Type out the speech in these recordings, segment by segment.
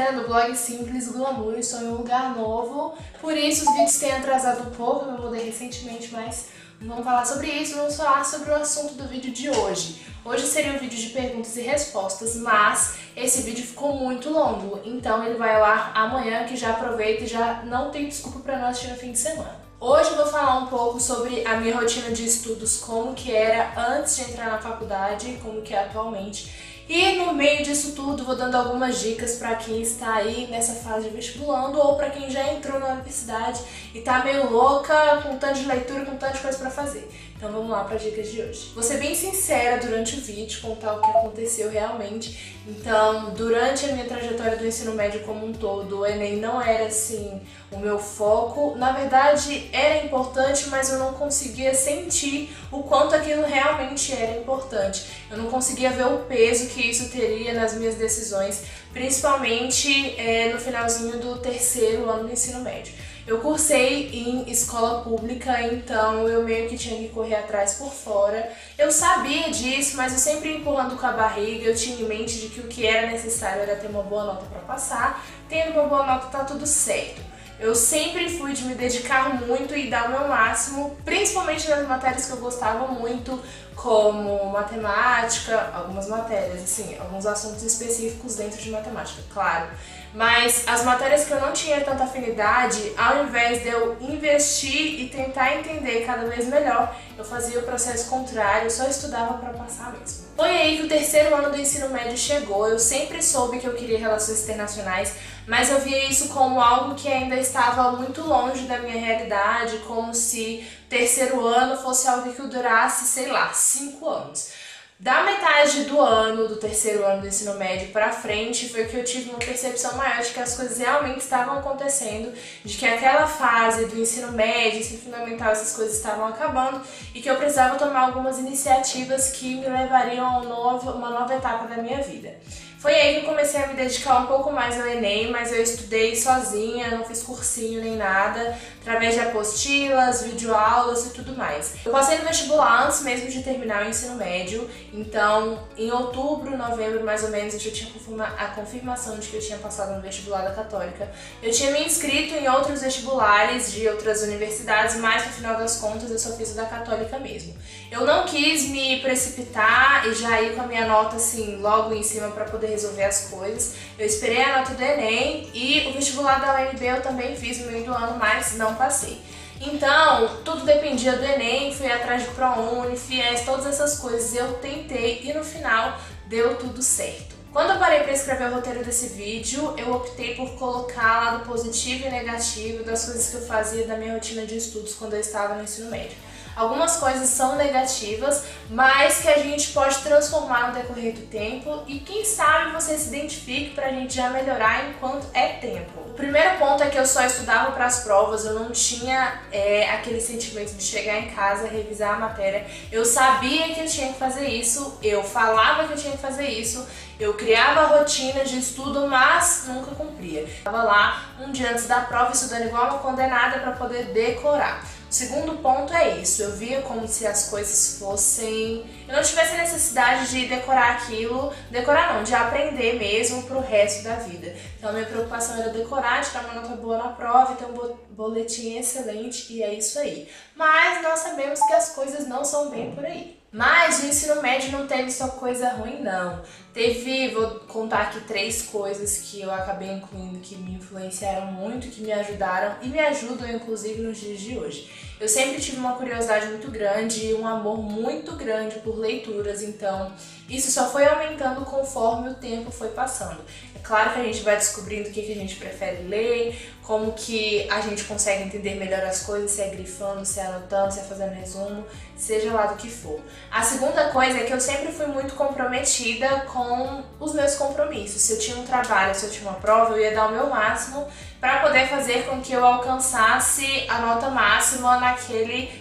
Mariana do blog Simples Glamour, estou em um lugar novo, por isso os vídeos têm atrasado um pouco, eu me mudei recentemente, mas não vamos falar sobre isso, vamos falar sobre o assunto do vídeo de hoje. Hoje seria um vídeo de perguntas e respostas, mas esse vídeo ficou muito longo, então ele vai ao ar amanhã, que já aproveita e já não tem desculpa para não assistir no fim de semana. Hoje eu vou falar um pouco sobre a minha rotina de estudos, como que era antes de entrar na faculdade e como que é atualmente. E no meio disso tudo vou dando algumas dicas para quem está aí nessa fase de vestibulando ou para quem já entrou na universidade e tá meio louca, com tanto de leitura, com tanta coisa para fazer. Então vamos lá para as dicas de hoje. Vou ser bem sincera durante o vídeo, contar o que aconteceu realmente. Então, durante a minha trajetória do ensino médio como um todo, o Enem não era assim o meu foco. Na verdade, era importante, mas eu não conseguia sentir o quanto aquilo realmente era importante. Eu não conseguia ver o peso que isso teria nas minhas decisões, principalmente no finalzinho do terceiro ano do ensino médio. Eu cursei em escola pública, então eu meio que tinha que correr atrás por fora. Eu sabia disso, mas eu sempre empurrando com a barriga, eu tinha em mente de que o que era necessário era ter uma boa nota para passar. Tendo uma boa nota tá tudo certo. Eu sempre fui de me dedicar muito e dar o meu máximo, principalmente nas matérias que eu gostava muito, como matemática, algumas matérias, assim, alguns assuntos específicos dentro de matemática, claro. Mas as matérias que eu não tinha tanta afinidade, ao invés de eu investir e tentar entender cada vez melhor, eu fazia o processo contrário, eu só estudava para passar mesmo. Foi aí que o terceiro ano do ensino médio chegou. Eu sempre soube que eu queria relações internacionais, mas eu via isso como algo que ainda estava muito longe da minha realidade, como se o terceiro ano fosse algo que durasse, sei lá, 5 anos. Da metade do ano, do terceiro ano do ensino médio pra frente, foi que eu tive uma percepção maior de que as coisas realmente estavam acontecendo, de que aquela fase do ensino médio, ensino fundamental, essas coisas estavam acabando e que eu precisava tomar algumas iniciativas que me levariam a uma nova etapa da minha vida. Foi aí que eu comecei a me dedicar um pouco mais ao Enem, mas eu estudei sozinha, não fiz cursinho nem nada, através de apostilas, videoaulas e tudo mais. Eu passei no vestibular antes mesmo de terminar o ensino médio, então em outubro, novembro mais ou menos, eu já tinha a confirmação de que eu tinha passado no vestibular da Católica. Eu tinha me inscrito em outros vestibulares de outras universidades, mas no final das contas eu só fiz o da Católica mesmo. Eu não quis me precipitar e já ir com a minha nota assim logo em cima para poder resolver as coisas. Eu esperei a nota do Enem e o vestibular da UNB eu também fiz no meio do ano, mas não passei. Então, tudo dependia do Enem, fui atrás de ProUni, FIES, todas essas coisas eu tentei e no final deu tudo certo. Quando eu parei para escrever o roteiro desse vídeo, eu optei por colocar lado positivo e negativo das coisas que eu fazia da minha rotina de estudos quando eu estava no ensino médio. Algumas coisas são negativas, mas que a gente pode transformar no decorrer do tempo e quem sabe você se identifique pra gente já melhorar enquanto é tempo. O primeiro ponto é que eu só estudava para as provas, eu não tinha aquele sentimento de chegar em casa, revisar a matéria. Eu sabia que eu tinha que fazer isso, eu falava que eu tinha que fazer isso, eu criava rotinas de estudo, mas nunca cumpria. Eu estava lá um dia antes da prova estudando igual uma condenada para poder decorar. O segundo ponto é isso, eu via como se as coisas fossem... eu não tivesse necessidade de decorar aquilo, decorar não, de aprender mesmo pro resto da vida. Então a minha preocupação era decorar, tirar uma nota boa na prova, ter um boletim excelente e é isso aí. Mas nós sabemos que as coisas não são bem por aí. Mas o ensino médio não teve só coisa ruim não. Vou contar aqui 3 coisas que eu acabei incluindo que me influenciaram muito, que me ajudaram e me ajudam inclusive nos dias de hoje. Eu sempre tive uma curiosidade muito grande e um amor muito grande por leituras, então isso só foi aumentando conforme o tempo foi passando. É claro que a gente vai descobrindo o que a gente prefere ler, como que a gente consegue entender melhor as coisas, se é grifando, se é anotando, se é fazendo resumo, seja lá do que for. A segunda coisa é que eu sempre fui muito comprometida com os meus compromissos. Se eu tinha um trabalho, se eu tinha uma prova, eu ia dar o meu máximo para poder fazer com que eu alcançasse a nota máxima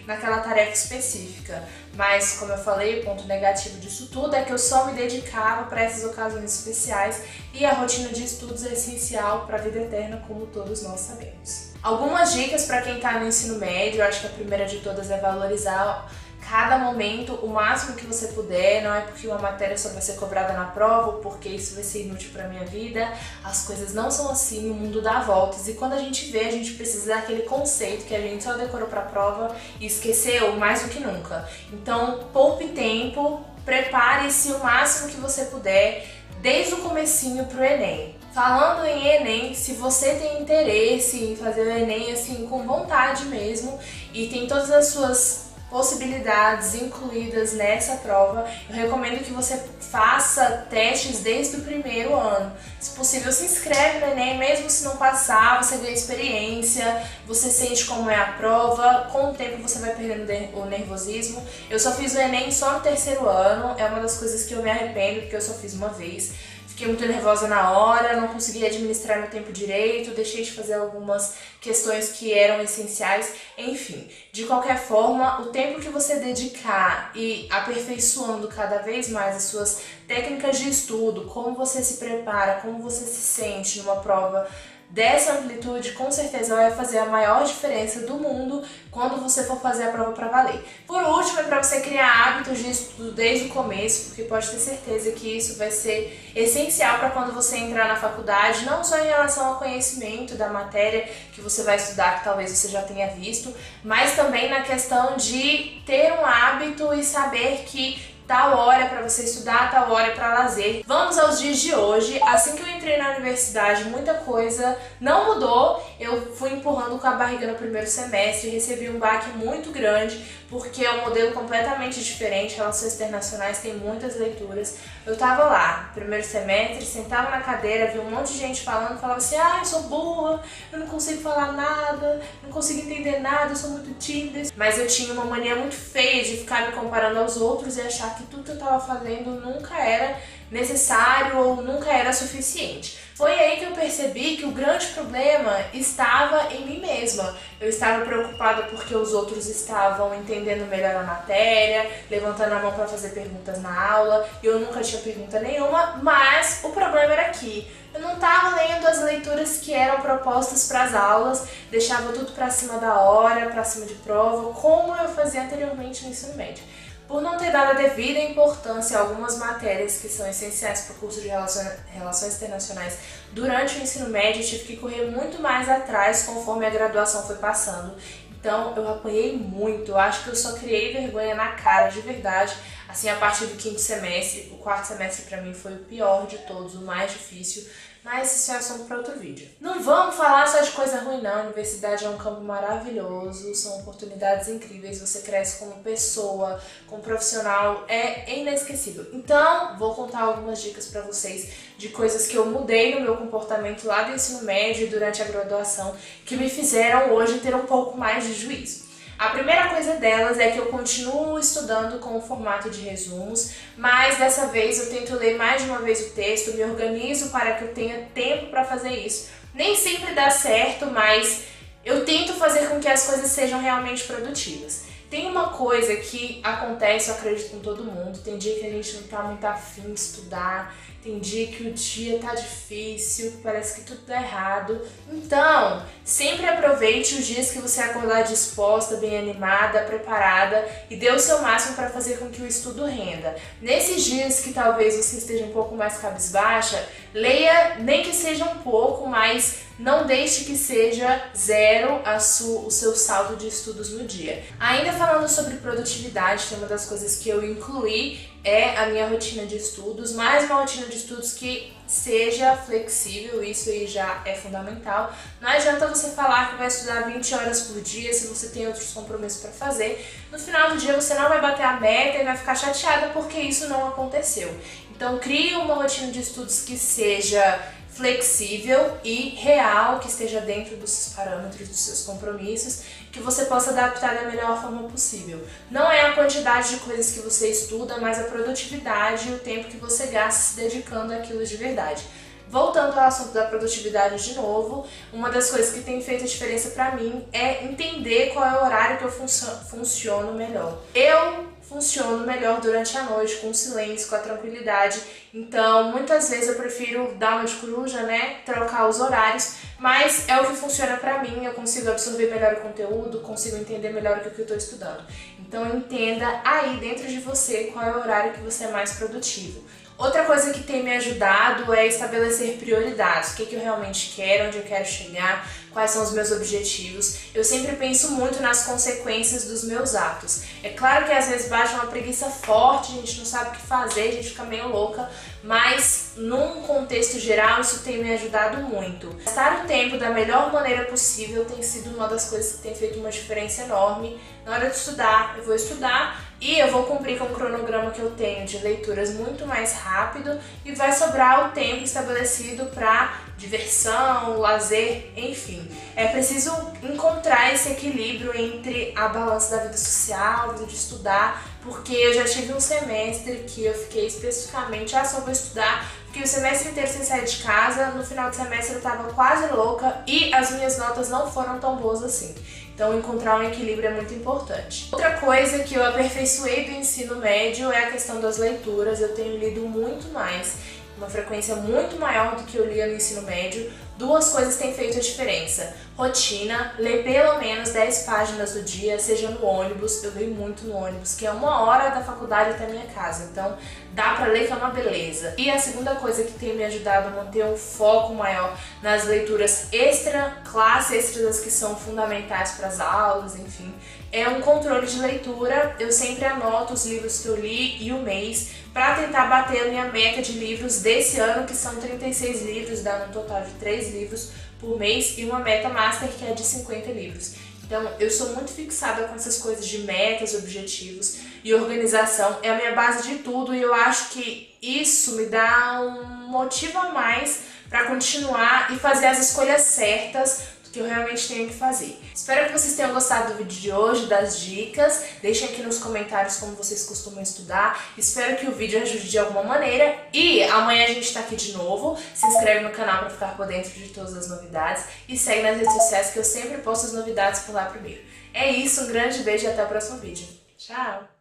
naquela tarefa específica. Mas, como eu falei, o ponto negativo disso tudo é que eu só me dedicava para essas ocasiões especiais e a rotina de estudos é essencial para a vida eterna, como todos nós sabemos. Algumas dicas para quem está no ensino médio, eu acho que a primeira de todas é valorizar cada momento o máximo que você puder. Não é porque uma matéria só vai ser cobrada na prova ou porque isso vai ser inútil para minha vida. As coisas não são assim, o mundo dá voltas, e quando a gente vê, a gente precisa daquele conceito que a gente só decorou para a prova e esqueceu mais do que nunca. Então poupe tempo, prepare-se o máximo que você puder desde o comecinho pro Enem. Falando em Enem, se você tem interesse em fazer o Enem assim com vontade mesmo e tem todas as suas possibilidades incluídas nessa prova, eu recomendo que você faça testes desde o primeiro ano. Se possível, se inscreve no Enem, mesmo se não passar, você ganha experiência, você sente como é a prova, com o tempo você vai perdendo o nervosismo. Eu só fiz o Enem só no terceiro ano, é uma das coisas que eu me arrependo, porque eu só fiz uma vez. Fiquei muito nervosa na hora, não consegui administrar meu tempo direito, deixei de fazer algumas questões que eram essenciais, enfim. De qualquer forma, o tempo que você dedicar e aperfeiçoando cada vez mais as suas técnicas de estudo, como você se prepara, como você se sente numa prova dessa amplitude, com certeza vai fazer a maior diferença do mundo quando você for fazer a prova para valer. Por último, é para você criar hábitos de estudo desde o começo, porque pode ter certeza que isso vai ser essencial para quando você entrar na faculdade, não só em relação ao conhecimento da matéria que você vai estudar, que talvez você já tenha visto, mas também na questão de ter um hábito e saber que tal hora para você estudar, tal hora para lazer. Vamos aos dias de hoje. Assim que eu entrei na universidade, muita coisa não mudou. Eu fui empurrando com a barriga no primeiro semestre, recebi um baque muito grande, porque é um modelo completamente diferente. Relações internacionais tem muitas leituras. Eu tava lá, primeiro semestre, sentava na cadeira, vi um monte de gente falando, falava assim: ah, eu sou burra, eu não consigo falar nada, não consigo entender nada, eu sou muito tímida. Mas eu tinha uma mania muito feia de ficar me comparando aos outros e achar que tudo que eu estava fazendo nunca era necessário ou nunca era suficiente. Foi aí que eu percebi que o grande problema estava em mim mesma. Eu estava preocupada porque os outros estavam entendendo melhor a matéria, levantando a mão para fazer perguntas na aula, e eu nunca tinha pergunta nenhuma, mas o problema era aqui. Eu não estava lendo as leituras que eram propostas para as aulas, deixava tudo para cima da hora, para cima de prova, como eu fazia anteriormente no ensino médio. Por não ter dado a devida importância a algumas matérias que são essenciais para o curso de Relações Internacionais durante o ensino médio, eu tive que correr muito mais atrás conforme a graduação foi passando. Então eu apanhei muito, eu acho que eu só criei vergonha na cara de verdade, assim, a partir do quinto semestre. O quarto semestre para mim foi o pior de todos, o mais difícil, mas isso é assunto para outro vídeo. Não vamos falar só de coisa ruim não, a universidade é um campo maravilhoso, são oportunidades incríveis, você cresce como pessoa, como profissional, é inesquecível. Então, vou contar algumas dicas para vocês de coisas que eu mudei no meu comportamento lá do ensino médio e durante a graduação, que me fizeram hoje ter um pouco mais de juízo. A primeira coisa delas é que eu continuo estudando com o formato de resumos, mas dessa vez eu tento ler mais de uma vez o texto, me organizo para que eu tenha tempo para fazer isso. Nem sempre dá certo, mas eu tento fazer com que as coisas sejam realmente produtivas. Tem uma coisa que acontece, eu acredito, com todo mundo. Tem dia que a gente não tá muito afim de estudar, tem dia que o dia tá difícil, que parece que tudo tá errado. Então, sempre aproveite os dias que você acordar disposta, bem animada, preparada e dê o seu máximo para fazer com que o estudo renda. Nesses dias que talvez você esteja um pouco mais cabisbaixa, leia nem que seja um pouco, mas não deixe que seja zero o seu saldo de estudos no dia. Ainda falando sobre produtividade, tem uma das coisas que eu incluí é a minha rotina de estudos, mais uma rotina de estudos que seja flexível, isso aí já é fundamental. Não adianta você falar que vai estudar 20 horas por dia se você tem outros compromissos para fazer. No final do dia você não vai bater a meta e vai ficar chateada porque isso não aconteceu. Então crie uma rotina de estudos que seja flexível e real, que esteja dentro dos seus parâmetros, dos seus compromissos, que você possa adaptar da melhor forma possível. Não é a quantidade de coisas que você estuda, mas a produtividade e o tempo que você gasta se dedicando àquilo de verdade. Voltando ao assunto da produtividade de novo, uma das coisas que tem feito a diferença pra mim é entender qual é o horário que eu funciono melhor. Eu funciono melhor durante a noite, com o silêncio, com a tranquilidade. Então, muitas vezes eu prefiro dar uma de coruja, né? Trocar os horários, mas é o que funciona pra mim. Eu consigo absorver melhor o conteúdo, consigo entender melhor o que eu tô estudando. Então, entenda aí dentro de você qual é o horário que você é mais produtivo. Outra coisa que tem me ajudado é estabelecer prioridades. O que eu realmente quero, onde eu quero chegar, quais são os meus objetivos. Eu sempre penso muito nas consequências dos meus atos. É claro que às vezes bate uma preguiça forte, a gente não sabe o que fazer, a gente fica meio louca, mas num contexto geral isso tem me ajudado muito. Gastar o tempo da melhor maneira possível tem sido uma das coisas que tem feito uma diferença enorme. Na hora de estudar, eu vou estudar e eu vou cumprir com o cronograma que eu tenho de leituras muito mais rápido e vai sobrar o tempo estabelecido para diversão, lazer, enfim. É preciso encontrar esse equilíbrio entre a balança da vida social, de estudar, porque eu já tive um semestre que eu fiquei especificamente, só vou estudar, porque o semestre inteiro sem sair de casa, no final do semestre eu tava quase louca e as minhas notas não foram tão boas assim. Então, encontrar um equilíbrio é muito importante. Outra coisa que eu aperfeiçoei do ensino médio é a questão das leituras. Eu tenho lido muito mais, uma frequência muito maior do que eu lia no ensino médio. Duas coisas têm feito a diferença. Rotina, ler pelo menos 10 páginas do dia, seja no ônibus, eu leio muito no ônibus, que é 1 hora da faculdade até a minha casa, então dá pra ler que é uma beleza. E a segunda coisa que tem me ajudado a manter um foco maior nas leituras extra-classe, extras que são fundamentais para as aulas, enfim, é um controle de leitura. Eu sempre anoto os livros que eu li e o mês, para tentar bater a minha meta de livros desse ano, que são 36 livros, dá um total de 3 livros por mês, e uma meta master que é de 50 livros. Então eu sou muito fixada com essas coisas de metas, objetivos, e organização é a minha base de tudo, e eu acho que isso me dá um motivo a mais para continuar e fazer as escolhas certas que eu realmente tenho que fazer. Espero que vocês tenham gostado do vídeo de hoje, das dicas. Deixem aqui nos comentários como vocês costumam estudar. Espero que o vídeo ajude de alguma maneira. E amanhã a gente tá aqui de novo. Se inscreve no canal para ficar por dentro de todas as novidades. E segue nas redes sociais que eu sempre posto as novidades por lá primeiro. É isso, um grande beijo e até o próximo vídeo. Tchau!